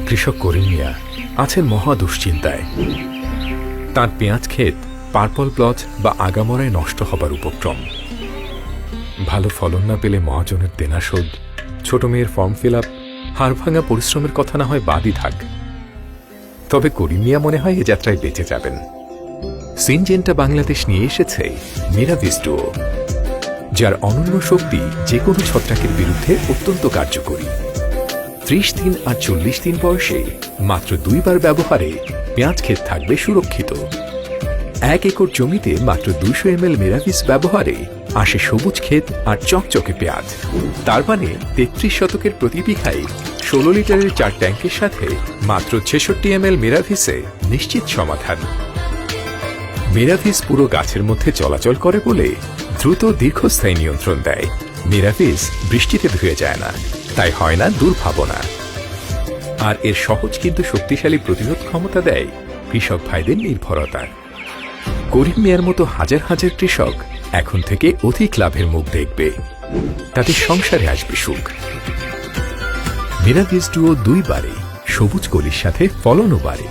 কৃষক করিম মিয়া আছেন মহা দুশ্চিন্তায়। তার পেঁয়াজ ক্ষেত পার্পল ব্লচ বা আগামরায় নষ্ট হবার উপক্রম। ভালো ফলন না পেলে মহাজনের দেনা শোধ, ছোট মেয়ের ফর্ম ফিল আপ, হাড়ভাঙা পরিশ্রমের কথা না হয় বাদই থাক। তবে করিম মিয়া মনে হয় এ যাত্রায় বেঁচে যাবেন। সিনজেন্টা বাংলাদেশ নিয়ে এসেছে মিরাভিস ডুও, যার অনন্য শক্তি যে কোনো ছত্রাকের বিরুদ্ধে অত্যন্ত কার্যকরী। 30 দিন আর 40 দিন বয়সে মাত্র 2 বার ব্যবহারে পেঁয়াজ ক্ষেত থাকবে সুরক্ষিত। 1 একর জমিতে মাত্র 200 ml মিরাভিস ব্যবহারে আসে সবুজ ক্ষেত আর চকচকে পেঁয়াজ। তার মানে 33 শতকের প্রতি বিঘায় 16 লিটারের 4 ট্যাঙ্কের সাথে মাত্র 66 ml মিরাভিসে নিশ্চিত সমাধান। মিরাভিস পুরো গাছের মধ্যে চলাচল করে বলে দ্রুত দীর্ঘস্থায়ী নিয়ন্ত্রণ দেয়। মিরাভিস বৃষ্টিতে ধুয়ে যায় না, তাই হয় না দুর্ভাবনা। আর এর সহজ কিন্তু শক্তিশালী প্রতিরোধ ক্ষমতা দেয় কৃষক ভাইদের নির্ভরতার। করিম মিয়ার মতো হাজার হাজার কৃষক এখন থেকে অধিক লাভের মুখ দেখবে, তাদের সংসারে আসবে সুখ। মিরাভিস ডুও 2 বারে সবুজ কলির সাথে ফলনও বাড়ে।